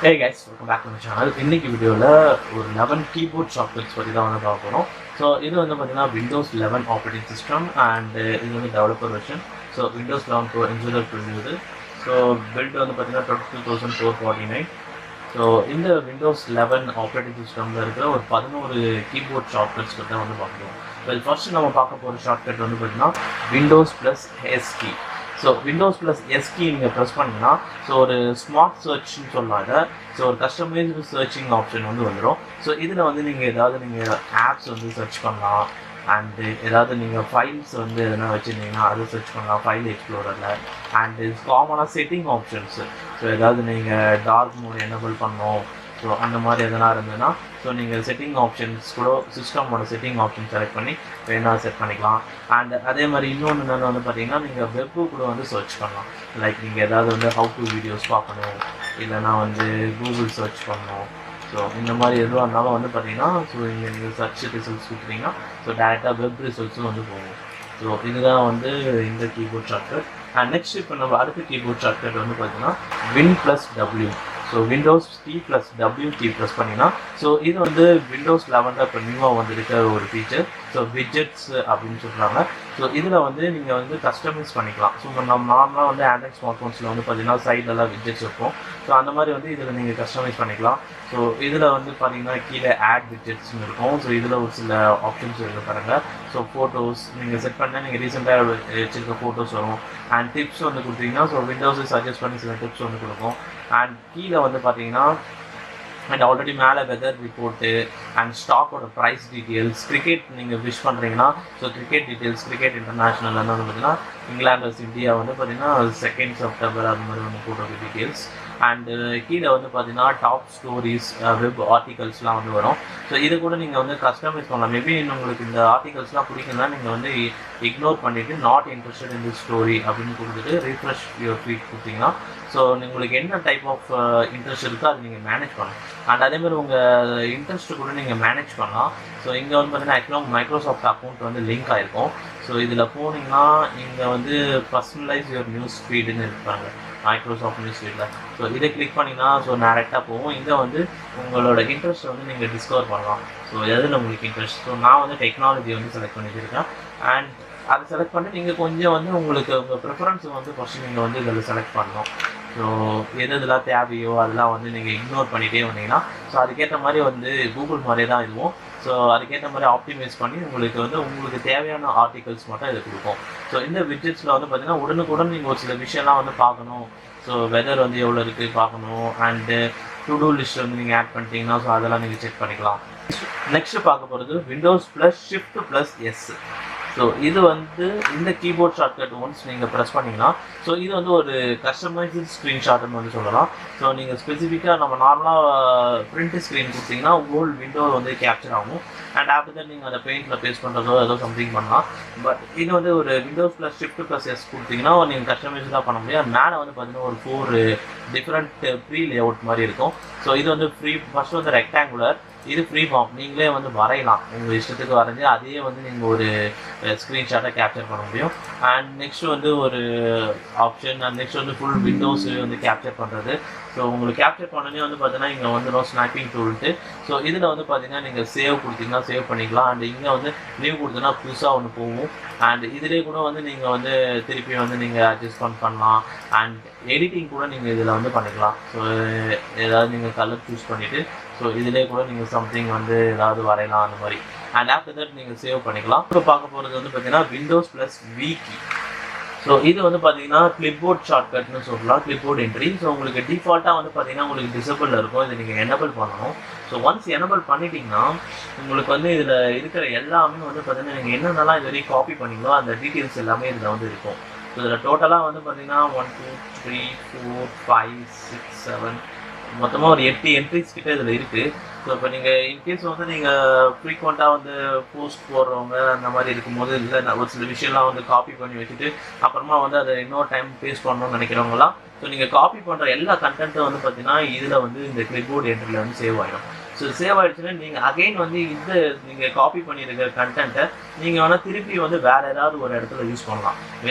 Hey guys, welcome back to my channel. இன்னைக்கு வீடியோவில் ஒரு 11 கீபோர்ட் ஷார்ட்கட்ஸ் பற்றி தான் பார்க்க போகிறோம். ஸோ இது பார்த்தீங்கன்னா விண்டோஸ் 11 ஆப்ரேட்டிங் சிஸ்டம் அண்ட் இது developer version. So Windows 11 bro installer பண்ணுது. ஸோ பில்ட் பார்த்தீங்கன்னா 22,449. ஸோ இந்த விண்டோஸ் 11 ஆப்ரேட்டிங் சிஸ்டமில் இருக்கிற ஒரு 11 கீபோர்ட் ஷார்ட்கட்ஸ் பற்றி பார்க்குறோம். ஃபர்ஸ்ட் நம்ம பார்க்க போகிற ஷார்ட்கட் பார்த்தீங்கன்னா Windows plus எஸ்கி. So Windows plus எஸ்கி நீங்கள் ப்ரெஸ் பண்ணிங்கன்னா ஸோ ஒரு ஸ்மார்ட் சர்ச்னு சொன்னாங்க. ஸோ ஒரு கஸ்டமைஸ்டு சர்ச்சிங் ஆப்ஷன் வந்துடும். ஸோ இதில் நீங்கள் ஆப்ஸ் சர்ச் பண்ணலாம் அண்டு ஏதாவது நீங்கள் ஃபைல்ஸ் எதனா வச்சுருந்தீங்கன்னா அதை சர்ச் பண்ணலாம் ஃபைல் எக்ஸ்ப்ளோரரில். அண்டு காமனாக செட்டிங் ஆப்ஷன்ஸு. ஸோ ஏதாவது நீங்கள் டார்க் மோட் எனேபிள் பண்ணணும் ஸோ அந்த மாதிரி எதனா இருந்ததுன்னா ஸோ நீங்கள் செட்டிங் ஆப்ஷன்ஸ் கூட சிஸ்டமோட செட்டிங் ஆப்ஷன் செலக்ட் பண்ணி வேணால் செட் பண்ணிக்கலாம். அண்ட் அதே மாதிரி இன்னொன்று என்னென்னு பார்த்தீங்கன்னா நீங்கள் வெப்பு கூட சர்ச் பண்ணலாம். லைக் நீங்கள் ஏதாவது ஹவு டு வீடியோஸ் பார்க்கணும் இல்லைனா கூகுள் சர்ச் பண்ணணும். ஸோ இந்த மாதிரி எதுவாக இருந்தாலும் பார்த்தீங்கன்னா ஸோ நீங்கள் சர்ச் ரிசல்ட்ஸ் கொடுக்குறீங்கன்னா ஸோ டேரெக்டாக வெப் ரிசல்ட்ஸும் போகும். ஸோ இதுதான் இந்த கீபோர்ட் ஷார்ட்கட். அண்ட் நெக்ஸ்ட் இப்போ நம்ம அடுத்த கீபோர்ட் ஷார்ட்கட் பார்த்தீங்கன்னா win plus W. So Windows டி ப்ளஸ் டபிள்யூ கீ ப்ரெஸ் பண்ணிங்கன்னா ஸோ இது விண்டோஸ் 11 இப்போ நியூவாக வந்திருக்க ஒரு ஃபீச்சர். ஸோ விட்ஜெட்ஸ் அப்படின்னு சொல்கிறாங்க. ஸோ இதில் நீங்கள் கஸ்டமைஸ் பண்ணிக்கலாம். ஸோ நம்ம நார்மலாக ஆண்ட்ராய்ட் ஸ்மார்ட் ஃபோன்ஸில் பார்த்தீங்கன்னா சைட்லலாம் விட்ஜெட்ஸ் இருக்கும். ஸோ அந்த மாதிரி இதில் நீங்கள் கஸ்டமைஸ் பண்ணிக்கலாம். ஸோ இதில் பார்த்தீங்கன்னா கீழே ஆட் விட்ஜெட்ஸ்னு இருக்கும். ஸோ இதில் ஒரு சில ஆப்ஷன்ஸ் இருக்குது பாருங்கள். ஸோ ஃபோட்டோஸ் நீங்கள் செட் பண்ணால் நீங்கள் ரீசெண்டாக வச்சுருக்க ஃபோட்டோஸ் வரும். அண்ட் டிப்ஸ் கொடுத்தீங்கன்னா ஸோ விண்டோஸை சஜஸ்ட் பண்ணி சில டிப்ஸ் கொடுக்கும். அண்ட் கீழே பார்த்தீங்கன்னா அண்ட் ஆல்ரெடி மேலே வெதர் ரிப்போர்ட்டு அண்ட் ஸ்டாக்கோட ப்ரைஸ் டீட்டெயில்ஸ், கிரிக்கெட் நீங்கள் விஷ் பண்ணுறீங்கன்னா so cricket details, cricket international பார்த்தீங்கன்னா இங்கிலாந்து இந்தியா பார்த்தீங்கன்னா 2 செப்டம்பர் அது மாதிரி போட்டோ டீட்டெயில்ஸ். அண்டு கீழே பார்த்தீங்கன்னா டாப் ஸ்டோரிஸ், வெப் ஆர்டிகல்ஸ்லாம் வரும். ஸோ இதை கூட நீங்கள் கஸ்டமைஸ் பண்ணலாம். மேபி உங்களுக்கு இந்த ஆர்டிகல்ஸ்லாம் பிடிக்குன்னா நீங்கள் இக்னோர் பண்ணிவிட்டு not interested in this story அப்படின்னு கொடுத்துட்டு ரீஃப்ரெஷ் யுவர் ஃபீட் கொடுத்தீங்கன்னா ஸோ உங்களுக்கு என்ன டைப் ஆஃப் இன்ட்ரெஸ்ட் இருக்கோ அதை நீங்கள் மேனேஜ் பண்ணலாம். அண்ட் அதேமாதிரி உங்கள் இன்ட்ரெஸ்ட்டு கூட நீங்கள் மேனேஜ் பண்ணலாம். ஸோ இங்கே பார்த்தீங்கன்னா ஆக்சுவலாக மைக்ரோசாஃப்ட் அக்கௌண்ட் லிங்க் ஆகிருக்கும். ஸோ இதில் போனீங்கன்னா இங்கே பர்சனலைஸ் யுவர் நியூஸ் ஃபீடுன்னு இருப்பாங்க மைக்ரோசாஃப்ட் நியூஸ் ஃபீல்டில். ஸோ இதை கிளிக் பண்ணிங்கன்னா ஸோ டேரெக்டாக போகும். இங்கே உங்களோட இன்ட்ரெஸ்ட் நீங்கள் டிஸ்கவர் பண்ணலாம். ஸோ எதில் உங்களுக்கு இன்ட்ரெஸ்ட். ஸோ நான் டெக்னாலஜி செலக்ட் பண்ணி வச்சுருக்கேன். அண்ட் அதை செலக்ட் பண்ணி நீங்கள் கொஞ்சம் உங்களுக்கு உங்கள் ப்ரிஃபரன்ஸை ஃபஸ்ட்டு நீங்கள் இதில் செலக்ட் பண்ணணும். ஸோ எதெல்லாம் தேவையோ அதெல்லாம் நீங்கள் இக்னோர் பண்ணிகிட்டே வந்தீங்கன்னா ஸோ அதுக்கேற்ற மாதிரி கூகுள் மாதிரியே தான் இதுவும். ஸோ அதுக்கேற்ற மாதிரி ஆப்டிமைஸ் பண்ணி உங்களுக்கு தேவையான ஆர்டிகல்ஸ் மட்டும் இது கொடுக்கும். ஸோ இந்த விட்ஜெட்ஸில் பார்த்தீங்கன்னா உடனுக்குடன் நீங்கள் ஒரு சில விஷயம்லாம் பார்க்கணும். ஸோ வெதர் எவ்வளோ இருக்குது பார்க்கணும். அண்டு டு டூ லிஸ்ட் நீங்கள் ஆட் பண்ணிட்டீங்கன்னா ஸோ அதெல்லாம் நீங்கள் செக் பண்ணிக்கலாம். நெக்ஸ்ட்டு பார்க்க போகிறது Windows plus shift plus S. So இது இந்த கீபோர்ட் ஷார்ட்கட் ஒன்ஸ் நீங்கள் ப்ரெஸ் பண்ணிங்கன்னா ஸோ இது ஒரு கஸ்டமைஸ்டு ஸ்க்ரீன்ஷாட்னு சொல்லலாம். ஸோ நீங்கள் ஸ்பெசிஃபிக்காக நம்ம நார்மலாக பிரிண்ட் ஸ்க்ரீன் கொடுத்தீங்கன்னா ஹோல் விண்டோ கேப்சர் ஆகும். அண்ட் ஆஃப்டர் தட் நீங்கள் அதை பெயிண்டில் பேஸ்ட் பண்ணுறதோ ஏதோ சம்திங் பண்ணலாம். பட் இது ஒரு Windows plus shift plus S கொடுத்தீங்கன்னா நீங்கள் கஸ்டமைஸ்டாக பண்ண முடியும். மேலே பார்த்தீங்கன்னா ஒரு 4 டிஃப்ரெண்ட் ப்ரீ லேஅவுட் மாதிரி இருக்கும். ஸோ இது ஃப்ரீ ஃபஸ்ட்டு ரெக்டாங்குலர், இது ஃப்ரீ ஃபார்ம். நீங்களே வரையலாம் உங்கள் இஷ்டத்துக்கு வரைஞ்சி அதையே நீங்கள் ஒரு ஸ்க்ரீன்ஷாட்டை கேப்சர் பண்ண முடியும். அண்ட் நெக்ஸ்ட் ஒரு option and next full Windows capture பண்ணுறது. ஸோ உங்களுக்கு கேப்சர் பண்ணனே பார்த்தீங்கன்னா இங்கே வந்துடும் ஸ்னாப்பிங் டூல்ட்டு. ஸோ இதில் பார்த்தீங்கன்னா நீங்கள் சேவ் கொடுத்தீங்கன்னா சேவ் பண்ணிக்கலாம். அண்ட் இங்கே நியூ கொடுத்தீங்கன்னா புதுசாக ஒன்று போகும். அண்ட் இதிலே கூட நீங்கள் திருப்பி நீங்கள் அட்ஜஸ்ட்மெண்ட் பண்ணலாம். அண்ட் எடிட்டிங் கூட நீங்கள் இதில் பண்ணிக்கலாம். ஸோ ஏதாவது நீங்கள் கலர் சூஸ் பண்ணிவிட்டு ஸோ இதிலே கூட நீங்கள் சம்திங் ஏதாவது வரையலாம் அந்த மாதிரி. அண்ட் ஆஃப்டர் தட் நீங்கள் சேவ் பண்ணிக்கலாம். இப்போ பார்க்க போகிறது பார்த்தீங்கன்னா விண்டோஸ் ப்ளஸ் விகி. ஸோ இது பார்த்தீங்கன்னா கிளிப்போர்ட் ஷார்ட்கட்னு சொல்லலாம், கிளிப்போர்ட் என்ட்ரி. ஸோ உங்களுக்கு டிஃபால்ட்டாக பார்த்தீங்கன்னா உங்களுக்கு டிசபிள் இருக்கும். இதை நீங்கள் எனபிள் பண்ணணும். ஸோ ஒன்ஸ் எனபிள் பண்ணிட்டீங்கன்னா உங்களுக்கு இதில் இருக்கிற எல்லாமே பார்த்தீங்கன்னா நீங்கள் என்னென்னலாம் இது வரைக்கும் காப்பி பண்ணிங்களோ அந்த டீட்டெயில்ஸ் எல்லாமே இதில் இருக்கும். ஸோ இதில் டோட்டலாக பார்த்தீங்கன்னா 1 2 3 4 5 6 7 மொத்தமாக ஒரு 8 என்ட்ரிஸ் கிட்டே இதில் இருக்குது. ஸோ இப்போ நீங்கள் இன்கேஸ் நீங்கள் ஃப்ரீக்வெண்ட்டாக போஸ்ட் போடுறவங்க அந்த மாதிரி இருக்கும்போது இல்லை ஒரு சில விஷயம்லாம் காப்பி பண்ணி வச்சுட்டு அப்புறமா அதை இன்னொரு டைம் பேஸ்ட் பண்ணணும்னு நினைக்கிறவங்களாம் ஸோ நீங்கள் காப்பி பண்ணுற எல்லா கண்டென்ட்டும் பார்த்தீங்கன்னா இதில் இந்த கிளிப்போர்ட் என்ட்ரியில் சேவ் ஆகிடும். ஸோ சேவ் ஆகிடுச்சுன்னா நீங்கள் அகைன் வந்து இந்த நீங்கள் காப்பி பண்ணியிருக்க கண்டென்ட்டை நீங்கள் வேணால் திருப்பி வந்து வேறு ஏதாவது ஒரு இடத்துல யூஸ் பண்ணலாம்.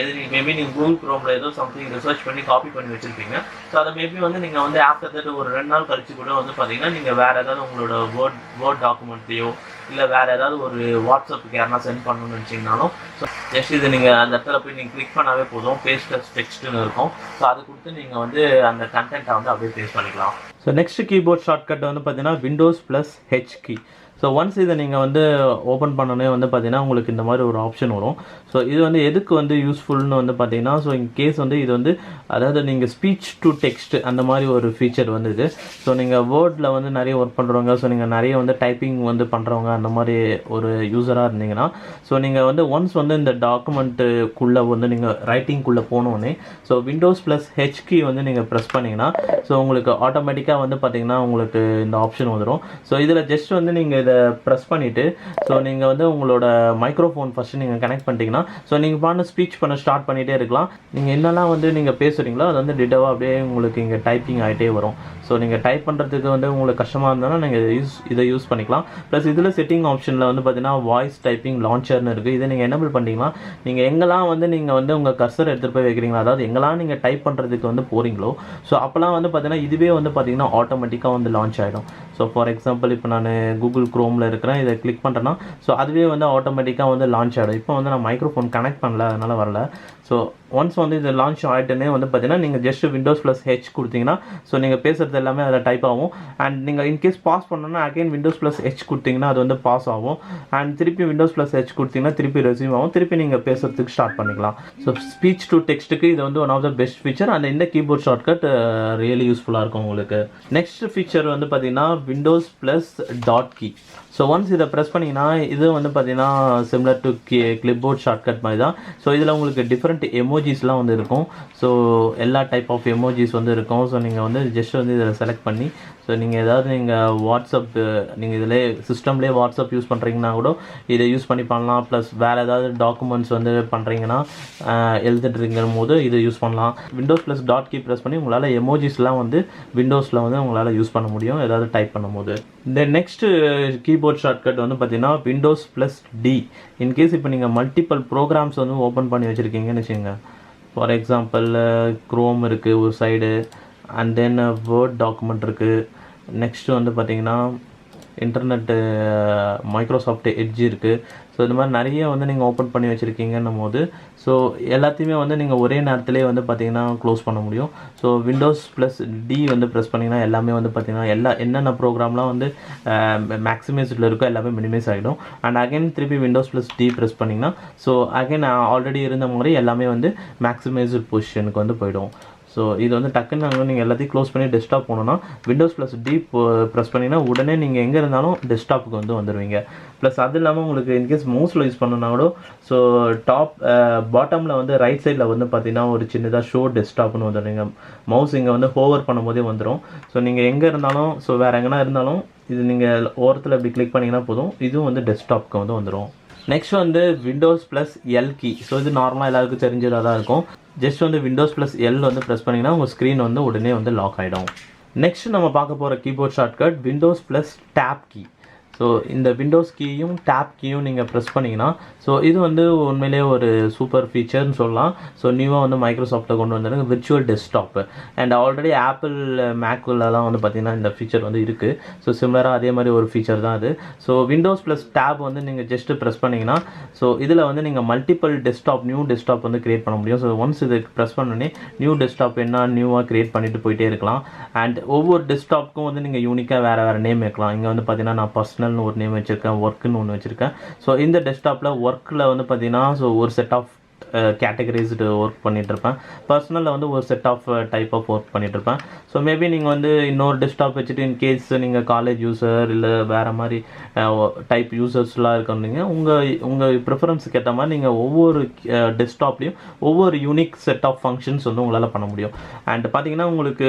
மேபி நீங்கள் கூகுள் க்ரோமில் ஏதோ சம்திங் ரிசர்ச் பண்ணி காப்பி பண்ணி வச்சுருப்பீங்க. ஸோ அதை மேபி வந்து நீங்கள் வந்து ஆஃப்டர் தட் ஒரு 2 நாள் கழிச்சு கூட வந்து பார்த்தீங்கன்னா நீங்கள் வேறு ஏதாவது உங்களோட வேர்ட் டாக்குமெண்ட்லையோ இல்லை வேறு ஏதாவது ஒரு வாட்ஸ்அப்புக்கு யாருனா சென்ட் பண்ணணும்னு நினச்சிங்கனாலும் ஸோ ஜஸ்ட் இது நீங்கள் அந்த இடத்துல போய் நீங்கள் கிளிக் பண்ணாவே போதும், பேஸ்ட் அஸ் டெக்ஸ்ட்டுன்னு இருக்கும். ஸோ அதை கொடுத்து நீங்கள் வந்து அந்த கண்டென்ட்டை வந்து அப்படியே பேஸ்ட் பண்ணிக்கலாம். ஸோ நெக்ஸ்ட் கீபோர்ட் ஷார்ட்கட் வந்து பார்த்தீங்கன்னா Windows plus H key. So once இதை நீங்கள் வந்து ஓப்பன் பண்ணோன்னே வந்து பார்த்தீங்கன்னா உங்களுக்கு இந்த மாதிரி ஒரு ஆப்ஷன் வரும். ஸோ இது வந்து எதுக்கு வந்து யூஸ்ஃபுல்னு வந்து பார்த்தீங்கன்னா, ஸோ இன் கேஸ் வந்து இது வந்து அதாவது நீங்கள் ஸ்பீச் டு டெக்ஸ்ட் அந்த மாதிரி ஒரு ஃபீச்சர் வந்து இது. ஸோ நீங்கள் வேர்டில் வந்து நிறைய ஒர்க் பண்ணுறவங்க, ஸோ நீங்கள் நிறைய வந்து டைப்பிங் வந்து பண்ணுறவங்க அந்த மாதிரி ஒரு யூஸராக இருந்தீங்கன்னா, ஸோ நீங்கள் வந்து ஒன்ஸ் வந்து இந்த டாக்குமெண்ட்டுக்குள்ளே வந்து நீங்கள் ரைட்டிங்குள்ளே போனோடனே so Windows plus H key வந்து நீங்கள் ப்ரெஸ் பண்ணிங்கன்னா ஸோ உங்களுக்கு ஆட்டோமேட்டிக்காக வந்து பார்த்தீங்கன்னா உங்களுக்கு இந்த ஆப்ஷன் வந்துடும். ஸோ இதில் ஜஸ்ட் வந்து நீங்கள் இதை ப்ரெஸ் பண்ணிவிட்டு ஸோ நீங்கள் வந்து உங்களோட மைக்ரோஃபோன் ஃபஸ்ட்டு நீங்கள் கனெக்ட் பண்ணிட்டீங்கன்னா ஸோ நீங்கள் பாட்டு ஸ்பீச் பண்ண ஸ்டார்ட் பண்ணிகிட்டே இருக்கலாம். நீங்கள் என்னெல்லாம் வந்து நீங்கள் பேசுகிறீங்களோ அது வந்து டிட்டோவாக அப்படியே உங்களுக்கு இங்கே டைப்பிங் ஆகிட்டே வரும். ஸோ நீங்கள் டைப் பண்ணுறதுக்கு வந்து உங்களுக்கு கஷ்டமாக இருந்தாலும் நீங்கள் இதை யூஸ் பண்ணிக்கலாம். ப்ளஸ் இதில் செட்டிங் ஆப்ஷனில் வந்து பார்த்தீங்கன்னா வாய்ஸ் டைப்பிங் லான்ச்சர்னு இருக்குது. இதை நீங்கள் எனேபிள் பண்ணிங்கன்னா நீங்கள் எங்கெல்லாம் வந்து நீங்கள் வந்து உங்கள் கர்சர் எடுத்துகிட்டு போய் வைக்கிறீங்களா, அதாவது எங்கெல்லாம் நீங்கள் டைப் பண்ணுறதுக்கு வந்து போகிறீங்களோ ஸோ அப்போலாம் வந்து பார்த்தீங்கன்னா இதுவே வந்து பார்த்தீங்கன்னா ஆட்டோமேட்டிக்காக வந்து லான்ச் ஆகிடும். ஸோ ஃபார் எக்ஸாம்பிள் இப்போ நான் கூகுள் க்ரோமில் இருக்கிறேன், இதை கிளிக் பண்ணுறேன்னா ஸோ அதுவே வந்து ஆட்டோமேட்டிக்காக வந்து லான்ச் ஆகிடும். இப்போ வந்து நான் மைக்ரோஃபோன் கனெக்ட் பண்ணல, அதனால் வரல. ஸோ ஒன்ஸ் வந்து இது லான்ச் ஆகிட்டனே வந்து பார்த்தீங்கன்னா நீங்கள் ஜஸ்ட் விண்டோஸ் ப்ளஸ் ஹெச் கொடுத்தீங்கன்னா ஸோ நீங்கள் பேசுகிறது எல்லாமே அதில் டைப் ஆகும். அண்ட் நீங்கள் இன்கேஸ் பாஸ் பண்ணணும்னா அகைன் விண்டோஸ் ப்ளஸ் ஹெச் கொடுத்தீங்கன்னா அது வந்து பாஸ் ஆகும். அண்ட் திருப்பி விண்டோஸ் ப்ளஸ் ஹெச் கொடுத்தீங்கன்னா திருப்பி ரெஸ்யூம் ஆகும், திருப்பி நீங்கள் பேசுறதுக்கு ஸ்டார்ட் பண்ணிக்கலாம். ஸோ ஸ்பீச் டு டெக்ஸ்ட்டுக்கு இது வந்து one of the best feature. And இந்த கீபோர்ட் ஷார்ட்கட் ரியலி யூஸ்ஃபுல்லாக இருக்கும் உங்களுக்கு. நெக்ஸ்ட் ஃபீச்சர் வந்து பார்த்தீங்கன்னா Windows plus dot key. So once இதை ப்ரெஸ் பண்ணிங்கன்னா இது வந்து பார்த்தீங்கன்னா சிமிலர் டு கிளிப்போர்ட் ஷார்ட்கட் மாதிரி தான். ஸோ இதில் உங்களுக்கு டிஃப்ரெண்ட் எமோஜிஸ்லாம் வந்து இருக்கும். ஸோ எல்லா டைப் ஆஃப் எமோஜிஸ் வந்து இருக்கும். ஸோ நீங்கள் வந்து ஜஸ்ட் வந்து இதில் செலக்ட் பண்ணி ஸோ நீங்கள் ஏதாவது நீங்கள் வாட்ஸ்அப் நீங்கள் இதிலே சிஸ்டம்லேயே வாட்ஸ்அப் யூஸ் பண்ணுறீங்கன்னா கூட இதை யூஸ் பண்ணி பண்ணலாம். ப்ளஸ் வேறு ஏதாவது டாக்குமெண்ட்ஸ் வந்து பண்ணுறீங்கன்னா எழுதிட்டுருக்கும் போது இதை யூஸ் பண்ணலாம். Windows plus dot key press பண்ணி உங்களால் எமோஜிஸ்லாம் வந்து விண்டோஸில் வந்து உங்களால் யூஸ் பண்ண முடியும் ஏதாவது டைப் பண்ணும்போது. இந்த நெக்ஸ்ட்டு கீபோர்ட் ஷார்ட்கட் வந்து பார்த்தீங்கன்னா விண்டோஸ் ப்ளஸ் டி. இன்கேஸ் இப்போ நீங்கள் மல்டிபிள் ப்ரோக்ராம்ஸ் வந்து ஓப்பன் பண்ணி வச்சுருக்கீங்கன்னு வச்சுக்கோங்க. ஃபார் எக்ஸாம்பிள் க்ரோம் இருக்குது ஒரு side, and then word document இருக்குது. நெக்ஸ்ட்டு வந்து பார்த்தீங்கன்னா இன்டர்நெட்டு மைக்ரோசாஃப்ட் எட்ஜ் இருக்குது. ஸோ இது மாதிரி நிறைய வந்து நீங்கள் ஓப்பன் பண்ணி வச்சுருக்கீங்கன்னும் போது ஸோ எல்லாத்தையுமே வந்து நீங்கள் ஒரே நேரத்துலேயே வந்து பார்த்தீங்கன்னா க்ளோஸ் பண்ண முடியும். ஸோ விண்டோஸ் ப்ளஸ் டி வந்து ப்ரெஸ் பண்ணிங்கன்னா எல்லாமே வந்து பார்த்தீங்கன்னா என்னென்ன ப்ரோக்ராம்லாம் வந்து மேக்ஸிமைஸ்டில் இருக்கோ எல்லாமே மினிமைஸ் ஆகிடும். அண்ட் அகைன் திருப்பி விண்டோஸ் ப்ளஸ் டி ப்ரெஸ் பண்ணிங்கன்னா ஸோ அகைன் ஆல்ரெடி இருந்த மாதிரி எல்லாமே வந்து மேக்ஸிமைஸ்டு பொசிஷனுக்கு வந்து போயிடும். ஸோ இது வந்து டக்குன்னு நீங்கள் எல்லாத்தையும் க்ளோஸ் பண்ணி டெஸ்க்டாப் போனோன்னா விண்டோஸ் ப்ளஸ் டி ப்ரெஸ் பண்ணிங்கன்னா உடனே நீங்கள் எங்கே இருந்தாலும் டெஸ்க்டாப்புக்கு வந்து வந்துடுவீங்க. ப்ளஸ் அது இல்லாமல் உங்களுக்கு இன்கேஸ் மவுஸில் யூஸ் பண்ணனா கூட ஸோ பாட்டமில் வந்து ரைட் சைடில் வந்து பார்த்தீங்கன்னா ஒரு சின்னதாக ஷோ டெஸ்க்டாப்னு வந்துடுங்க. மவுஸ் இங்கே வந்து ஹோவர் பண்ணும்போதே வந்துடும். ஸோ நீங்கள் எங்கே இருந்தாலும் ஸோ வேறு எங்கன்னா இருந்தாலும் இது நீங்கள் ஓரத்தில் இப்படி கிளிக் பண்ணிங்கன்னா போதும், இதுவும் வந்து டெஸ்க்டாப்க்கு வந்து வந்துடும். நெக்ஸ்ட் வந்து Windows plus L key. So இது நார்மலாக எல்லாருக்கும் தெரிஞ்சதாக தான் இருக்கும். ஜஸ்ட் வந்து விண்டோஸ் ப்ளஸ் எல் வந்து ப்ரெஸ் பண்ணிங்கன்னா உங்கள் ஸ்க்ரீன் வந்து உடனே வந்து லாக் ஆகிடும். நெக்ஸ்ட் நம்ம பார்க்க போகிற keyboard shortcut Windows plus tab key. So இந்த விண்டோஸ் கீயும் டேப் கீயும் நீங்கள் ப்ரெஸ் பண்ணிங்கன்னா ஸோ இது வந்து உண்மையிலே ஒரு சூப்பர் ஃபீச்சர்னு சொல்லலாம். ஸோ நியூவாக வந்து மைக்ரோசாஃப்ட்டில் கொண்டு வந்துருங்க virtual desktop. And already Apple மேக்குலலாம் வந்து பார்த்திங்கன்னா இந்த ஃபீச்சர் வந்து இருக்குது. ஸோ சிமிலராக அதே மாதிரி ஒரு ஃபீச்சர் தான் அது. ஸோ விண்டோஸ் ப்ளஸ் டேப் வந்து நீங்கள் ஜஸ்ட்டு ப்ரெஸ் பண்ணிங்கன்னா ஸோ இதில் வந்து நீங்கள் மல்டிபிள் டெஸ்க்டாப் நியூ டெஸ்க்டாப் வந்து க்ரியேட் பண்ண முடியும். ஸோ ஒன்ஸ் இது ப்ரெஸ் பண்ணோன்னே நியூ டெஸ்க்டாப் என்ன நியூவாக க்ரியேட் பண்ணிட்டு போயிட்டே இருக்கலாம். அண்ட் ஒவ்வொரு டெஸ்க்டாப்புக்கும் வந்து நீங்கள் யூனிக்காக வேறு நேம் வைக்கலாம். இங்கே வந்து பார்த்தீங்கன்னா நான் பர்சனல்னு ஒரு நேம் வச்சுருக்கேன், ஒர்க்குன்னு ஒன்று வச்சுருக்கேன். ஸோ இந்த டெஸ்க்டாப்பில் ஒர்க்கில் வந்து பார்த்தீங்கன்னா ஸோ ஒரு செட் ஆஃப் கேட்டகரிஸ்டு ஒர்க் பண்ணிகிட்ருப்பேன். பர்சனலில் வந்து ஒரு set of type of work பண்ணிகிட்ருப்பேன். ஸோ மேபி நீங்கள் வந்து இன்னொரு டெஸ்க்டாப் வச்சுட்டு இன்கேஸ் நீங்கள் காலேஜ் யூஸர் இல்லை வேறு மாதிரி டைப் யூசர்ஸ்லாம் இருக்கீங்க உங்கள் ப்ரிஃபரன்ஸுக்கு ஏற்ற மாதிரி நீங்கள் ஒவ்வொரு டெஸ்க்டாப்லேயும் ஒவ்வொரு யூனிக் செட் ஆஃப் ஃபங்க்ஷன்ஸ் வந்து உங்களால் பண்ண முடியும். அண்ட் பார்த்தீங்கன்னா உங்களுக்கு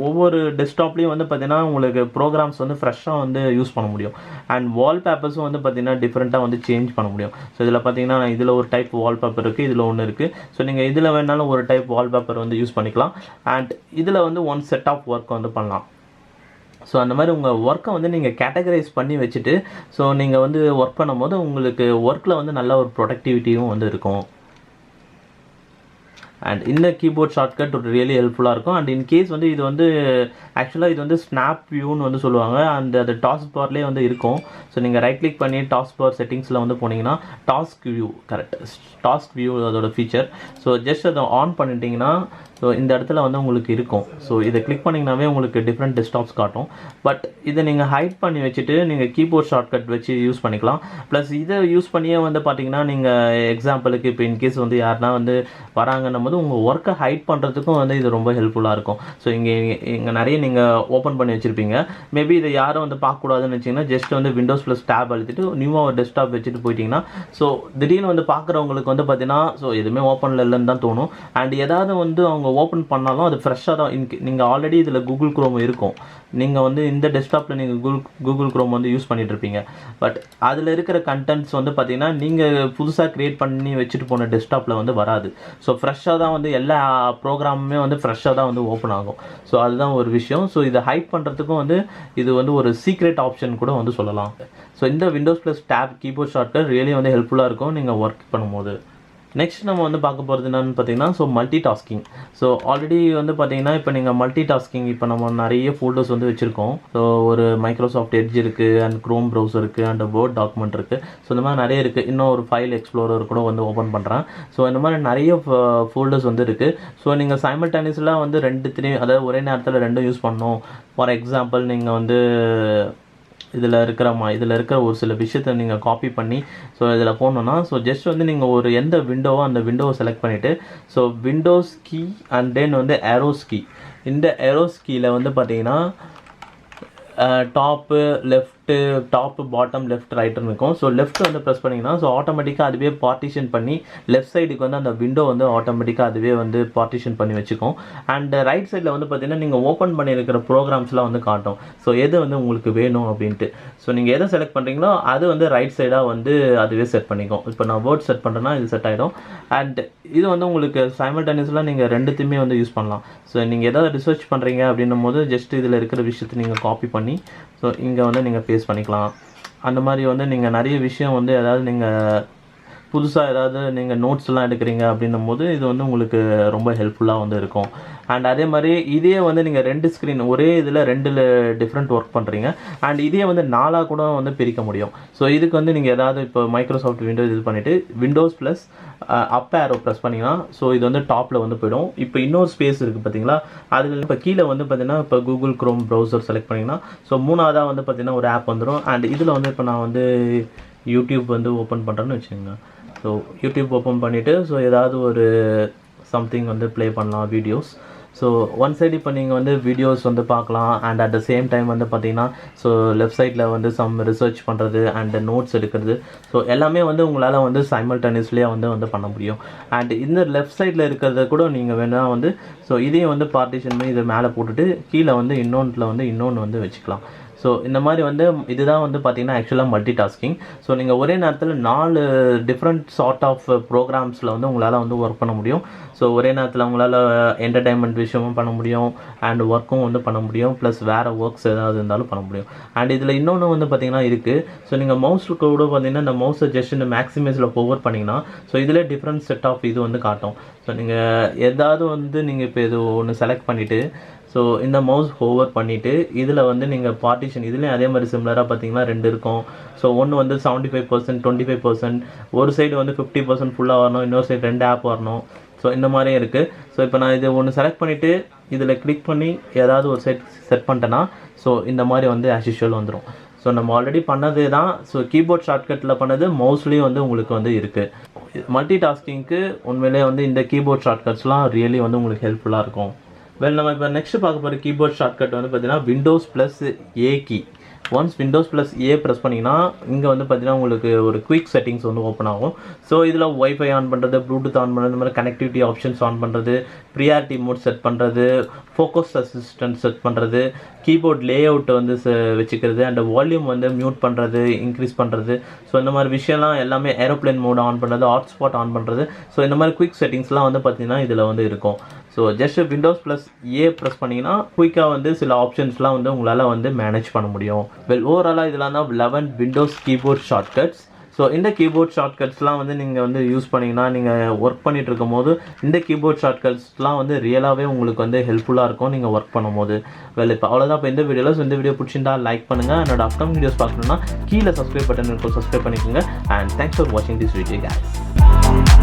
ஒவ்வொரு டெஸ்க்டாப்லேயும் வந்து பார்த்தீங்கன்னா உங்களுக்கு ப்ரோக்ராம்ஸ் வந்து ஃப்ரெஷ்ஷாக வந்து யூஸ் பண்ண முடியும். அண்ட் வால்பேப்பர்ஸும் வந்து பார்த்தீங்கன்னா டிஃப்ரெண்ட்டாக வந்து சேஞ்ச் பண்ண முடியும். ஸோ இதில் பார்த்தீங்கன்னா இதில் ஒரு டைப் வால்பேப்பர் இருக்குது, இதில் ஒன்று இருக்குது. ஸோ நீங்கள் இதில் வேணாலும் ஒரு டைப் வால்பேப்பர் வந்து யூஸ் பண்ணிக்கலாம். அண்ட் இதில் வந்து ஒன் செட் ஆஃப் ஒர்க் வந்து பண்ணலாம். ஸோ அந்த மாதிரி உங்கள் ஒர்க்கை வந்து நீங்கள் கேட்டகரைஸ் பண்ணி வச்சுட்டு ஸோ நீங்கள் வந்து ஒர்க் பண்ணும்போது உங்களுக்கு ஒர்க்கில் வந்து நல்ல ஒரு ப்ரொடக்டிவிட்டியும் வந்து இருக்கும். அண்ட் இந்த கீபோர்ட் ஷார்ட்கட் ரியலி ஹெல்ப்ஃபுல்லாக இருக்கும். அண்ட் இன் கேஸ் வந்து இது வந்து ஆக்சுவலாக இது வந்து ஸ்னாப் வியூன்னு வந்து சொல்லுவாங்க. அந்த அது டாஸ்க் பார்லேயே வந்து இருக்கும். ஸோ நீங்கள் ரைட் கிளிக் பண்ணி டாஸ்க் பார் செட்டிங்ஸில் வந்து போனீங்கன்னா task view, correct, task view அதோட ஃபீச்சர். ஸோ ஜஸ்ட் அதை ஆன் பண்ணிட்டீங்கன்னா ஸோ இந்த இடத்துல வந்து உங்களுக்கு இருக்கும். ஸோ இதை கிளிக் பண்ணிங்கனாவே உங்களுக்கு டிஃப்ரெண்ட் டெஸ்க்டாப்ஸ் காட்டும். பட் இதை நீங்கள் ஹைட் பண்ணி வச்சுட்டு நீங்கள் கீபோர்ட் ஷார்ட்கட் வச்சு யூஸ் பண்ணிக்கலாம். ப்ளஸ் இதை யூஸ் பண்ணியே வந்து பார்த்தீங்கன்னா நீங்கள் எக்ஸாம்பிளுக்கு இப்போ இன்கேஸ் வந்து யாருனா வந்து வராங்கன்னும் போது உங்கள் ஒர்க்கை ஹைட் பண்ணுறதுக்கும் வந்து இது ரொம்ப ஹெல்ப்ஃபுல்லாக இருக்கும். ஸோ இங்கே நிறைய நீங்கள் ஓப்பன் பண்ணி வச்சுருப்பீங்க. மேபி இதை யாரும் வந்து பார்க்கக்கூடாதுன்னு வச்சிங்கன்னா ஜஸ்ட் வந்து விண்டோஸ் ப்ளஸ் டேப் அழுத்திட்டு நியூவாக ஒரு டெஸ்க்டாப் வச்சுட்டு போயிட்டீங்கன்னா ஸோ திடீர்னு வந்து பார்க்குறவங்களுக்கு வந்து பார்த்தீங்கன்னா ஸோ எதுவுமே ஓப்பனில் இல்லைன்னு தான் தோணும். அண்ட் ஏதாவது வந்து அவங்க ஓப்பன் பண்ணாலும் அது ஃப்ரெஷ்ஷாக தான் நீங்கள் ஆல்ரெடி இதில் கூகுள் குரோம் இருக்கும். நீங்கள் வந்து இந்த டெஸ்க்டாப்பில் நீங்கள் கூகுள் குரோம் வந்து யூஸ் பண்ணிட்டு இருப்பீங்க. பட் அதில் இருக்கிற கண்டென்ட்ஸ் வந்து பார்த்தீங்கன்னா நீங்கள் புதுசாக க்ரியேட் பண்ணி வச்சுட்டு போன டெஸ்க்டாப்பில் வந்து வராது. ஸோ ஃப்ரெஷ்ஷாக தான் வந்து எல்லா ப்ரோக்ராமுமே வந்து ஃப்ரெஷ்ஷாக தான் வந்து ஓப்பன் ஆகும். ஸோ அதுதான் ஒரு விஷயம். ஸோ இதை ஹைட் பண்ணுறதுக்கும் வந்து இது வந்து ஒரு சீக்ரெட் ஆப்ஷன் கூட வந்து சொல்லலாம். ஸோ இந்த Windows plus tab keyboard shortcut really வந்து ஹெல்ப்ஃபுல்லாக இருக்கும் நீங்கள் ஒர்க் பண்ணும்போது. நெக்ஸ்ட் நம்ம வந்து பார்க்க போகிறது என்னன்னு பார்த்தீங்கன்னா so multi tasking. So already வந்து பார்த்தீங்கன்னா இப்போ நீங்கள் மல்டி டாஸ்கிங் இப்போ நம்ம நிறைய ஃபோல்டர்ஸ் வந்து வச்சுருக்கோம். ஸோ ஒரு மைக்ரோசாஃப்ட் எட்ஜ் இருக்குது அண்ட் க்ரோம் ப்ரௌசர் இருக்குது அண்ட் வேர்ட் டாக்குமெண்ட் இருக்குது. ஸோ இந்த மாதிரி நிறைய இருக்குது. இன்னும் ஒரு ஃபைல் எக்ஸ்ப்ளோரர் கூட வந்து ஓப்பன் பண்ணுறேன். ஸோ இந்த மாதிரி நிறைய ஃபோல்டர்ஸ் வந்து இருக்குது. ஸோ நீங்கள் சைமல்டேனியஸில் வந்து அதாவது ஒரே நேரத்தில் ரெண்டும் யூஸ் பண்ணணும். ஃபார் எக்ஸாம்பிள் நீங்கள் வந்து இதில் இருக்கிற ஒரு சில விஷயத்தை நீங்கள் காப்பி பண்ணி ஸோ இதில் போகணுன்னா ஸோ ஜஸ்ட் வந்து நீங்கள் ஒரு எந்த விண்டோவோ அந்த விண்டோவை செலக்ட் பண்ணிவிட்டு so Windows key and then வந்து ஏரோஸ் கீ. இந்த ஏரோஸ் கீயில் வந்து பார்த்தீங்கன்னா top left top bottom left ரைட்டுன்னு இருக்கும். ஸோ லெஃப்ட் வந்து ப்ரெஸ் பண்ணிங்கன்னா ஸோ ஆட்டோமேட்டிக்காக அதுவே பார்ட்டிஷன் பண்ணி லெஃப்ட் சைடுக்கு வந்து அந்த விண்டோ வந்து ஆட்டோமேட்டிக்காக அதுவே வந்து பார்ட்டிஷன் பண்ணி வச்சுக்கும். அண்ட் ரைட் சைடில் வந்து பார்த்தீங்கன்னா நீங்கள் ஓப்பன் பண்ணியிருக்கிற ப்ரோக்ராம்ஸ்லாம் வந்து காட்டும். ஸோ எது வந்து உங்களுக்கு வேணும் அப்படின்ட்டு. ஸோ நீங்கள் எதை செலக்ட் பண்ணுறீங்களோ அது வந்து ரைட் சைடாக வந்து அதுவே செட் பண்ணிக்கும். இப்போ நான் வேர்ட் செட் பண்ணுறேன்னா இது செட் ஆகிடும். அண்ட் இது வந்து உங்களுக்கு சைமல்டேனியஸில் நீங்கள் ரெண்டுத்தையுமே வந்து யூஸ் பண்ணலாம். ஸோ நீங்கள் எதாவது ரிசர்ச் பண்ணுறீங்க அப்படின்னும் போது ஜஸ்ட் இதில் இருக்கிற விஷயத்தை நீங்கள் காப்பி பண்ணி ஸோ இங்கே வந்து நீங்கள் பேஸ்ட் பண்ணிக்கலாம். அந்த மாதிரி வந்து நீங்கள் நிறைய விஷயம் வந்து ஏதாவது நீங்கள் புதுசாக ஏதாவது நீங்கள் நோட்ஸ்லாம் எடுக்கிறீங்க அப்படின்னும் போது இது வந்து உங்களுக்கு ரொம்ப ஹெல்ப்ஃபுல்லாக வந்து இருக்கும். அண்ட் அதே மாதிரி இதே வந்து நீங்கள் 2 ஸ்க்ரீன் ஒரே இதில் 2 டிஃப்ரெண்ட் ஒர்க் பண்ணுறீங்க. அண்ட் இதே வந்து 4 கூட வந்து பிரிக்க முடியும். ஸோ இதுக்கு வந்து நீங்கள் ஏதாவது இப்போ மைக்ரோசாஃப்ட் விண்டோஸ் இது பண்ணிவிட்டு விண்டோஸ் ப்ளஸ் அப் ஏரோ ப்ரெஸ் பண்ணிங்கன்னா ஸோ இது வந்து டாப்பில் வந்து போய்டும். இப்போ இன்னொரு ஸ்பேஸ் இருக்குது பார்த்தீங்களா, அதில் இப்போ கீழே வந்து பார்த்தீங்கன்னா இப்போ கூகுள் க்ரோம் ப்ரௌசர் செலக்ட் பண்ணிங்கன்னா ஸோ 3ஆவதாக வந்து பார்த்தீங்கன்னா ஒரு ஆப் வந்துடும். அண்ட் இதில் வந்து இப்போ நான் வந்து யூடியூப் வந்து ஓப்பன் பண்ணுறேன்னு வச்சுக்கோங்க. ஸோ யூடியூப் ஓப்பன் பண்ணிவிட்டு ஸோ ஏதாவது ஒரு சம்திங் வந்து ப்ளே பண்ணலாம் வீடியோஸ். ஸோ ஒன் சைடு இப்போ நீங்கள் வந்து வீடியோஸ் வந்து பார்க்கலாம். And at the same time வந்து பார்த்தீங்கன்னா ஸோ லெஃப்ட் சைடில் வந்து சம் ரிசர்ச் பண்ணுறது அண்ட் நோட்ஸ் எடுக்கிறது. ஸோ எல்லாமே வந்து உங்களால் வந்து சைமல்டேனியஸ்லியாக வந்து பண்ண முடியும். அண்ட் இந்த லெஃப்ட் சைடில் இருக்கிறத கூட நீங்கள் வேணால் வந்து ஸோ இதையும் வந்து பார்ட்டிஷன் பண்ணி இதை மேலே போட்டுட்டு கீழே வந்து இன்னொன்று வந்து வச்சுக்கலாம். ஸோ இந்த மாதிரி வந்து இதுதான் வந்து பார்த்தீங்கன்னா ஆக்சுவலாக மல்டி டாஸ்கிங். ஸோ நீங்கள் ஒரே நேரத்தில் 4 டிஃப்ரெண்ட் சார்ட் ஆஃப் ப்ரோக்ராம்ஸில் வந்து உங்களால் வந்து ஒர்க் பண்ண முடியும். ஸோ ஒரே நேரத்தில் உங்களால் என்டர்டைன்மெண்ட் விஷயமும் பண்ண முடியும் அண்ட் ஒர்க்கும் வந்து பண்ண முடியும். ப்ளஸ் வேறு ஒர்க்ஸ் ஏதாவது இருந்தாலும் பண்ண முடியும். அண்ட் இதில் இன்னொன்று வந்து பார்த்தீங்கன்னா இருக்குது. ஸோ நீங்கள் மவுஸுக்கு கூட பார்த்தீங்கன்னா இந்த மவுஸை ஜஸ்ட் இந்த மேக்ஸிமைஸில் ஃபோர்வர்ட் பண்ணிங்கன்னா ஸோ இதில் டிஃப்ரெண்ட் செட் ஆஃப் இது வந்து காட்டும். ஸோ நீங்கள் ஏதாவது வந்து நீங்கள் இப்போ இது ஒன்று செலக்ட் பண்ணிவிட்டு ஸோ இந்த மவுஸ் ஹோவர் பண்ணிவிட்டு இதில் வந்து நீங்கள் பார்ட்டிஷன் இதுலேயும் அதே மாதிரி சிமிலராக பார்த்தீங்கன்னா 2 இருக்கும். ஸோ ஒன்று வந்து 75%, 25%, ஒரு சைடு வந்து 50% ஃபுல்லாக வரணும், இன்னொரு சைடு 2 ஆப் வரணும். ஸோ இந்த மாதிரியும் இருக்குது. ஸோ இப்போ நான் இது ஒன்று செலக்ட் பண்ணிவிட்டு இதில் கிளிக் பண்ணி ஏதாவது ஒரு செட் பண்ணிட்டேன்னா ஸோ இந்த மாதிரி வந்து ஆஸ் யூஷுவல் வந்துடும். ஸோ நம்ம ஆல்ரெடி பண்ணது தான். ஸோ கீபோர்ட் ஷார்ட்கட்டில் பண்ணது மவுஸ்லேயும் வந்து உங்களுக்கு வந்து இருக்குது. மல்டி டாஸ்கிங்க்கு உண்மையிலே வந்து இந்த கீபோர்ட் ஷார்ட்கட்ஸ்லாம் ரியலி வந்து உங்களுக்கு ஹெல்ப்ஃபுல்லாக இருக்கும். நம்ம இப்போ நெக்ஸ்ட் பார்க்க போகிற கீபோர்ட் ஷார்ட்கட் வந்து பார்த்தீங்கன்னா Windows plus A key. Once Windows plus A press பண்ணிங்கன்னா இங்கே வந்து பார்த்தீங்கன்னா உங்களுக்கு ஒரு குயிக் செட்டிங்ஸ் வந்து ஓப்பன் ஆகும். ஸோ இதில் ஒய்ஃபை ஆன் பண்ணுறது, ப்ளூடூத் ஆன் பண்ணுறது, இந்த மாதிரி கனெக்டிவிட்டி ஆப்ஷன்ஸ் ஆன் பண்ணுறது, ப்ரியாரிட்டி மோட் செட் பண்ணுறது, ஃபோக்கஸ் அசிஸ்டன்ட் செட் பண்ணுறது, கீபோர்ட் லே அவுட்டை வந்து வச்சுக்கிறது, அண்ட் வால்யூம் வந்து மியூட் பண்ணுறது, இன்க்ரீஸ் பண்ணுறது. ஸோ இந்த மாதிரி விஷயம்லாம் எல்லாமே ஏரோப்ளேன் மோட் ஆன் பண்ணுறது, ஹாட்ஸ்பாட் ஆன் பண்ணுறது. ஸோ இந்த மாதிரி குயிக் செட்டிங்ஸ்லாம் வந்து பார்த்தீங்கன்னா இதில் வந்து இருக்கும். So just Windows plus A press பண்ணிங்கன்னா குயிக்காக வந்து சில ஆப்ஷன்ஸ்லாம் வந்து உங்களால் வந்து மேனேஜ் பண்ண முடியும். ஓவராலாக இதெல்லாம் தான் 11 விண்டோஸ் கீபோர்ட் ஷார்ட்கட்ஸ். ஸோ இந்த கீபோர்ட் ஷார்ட்கட்ஸ்லாம் வந்து நீங்கள் வந்து யூஸ் பண்ணிங்கன்னா நீங்கள் ஒர்க் பண்ணிகிட்டு இருக்கும் போது இந்த கீபோர்ட் ஷார்ட்கட்ஸ்லாம் வந்து ரியலாகவே உங்களுக்கு வந்து ஹெல்ப்ஃபுல்லாக இருக்கும் நீங்கள் ஒர்க் பண்ணும்போது. இப்போ அவ்வளோதான் இப்போ இந்த வீடியோவில். ஸோ இந்த வீடியோ பிடிச்சிருந்தா லைக் பண்ணுங்கள். என்னோட அப்கமிங் வீடியோஸ் பார்க்கணுன்னா கீழே சப்ஸ்கிரைப் பட்டன் இருக்கும், சப்ஸ்கிரைப் பண்ணிக்கோங்க. அண்ட் தேங்க்ஸ் ஃபார் வாட்சிங் திஸ் வீடியோ guys.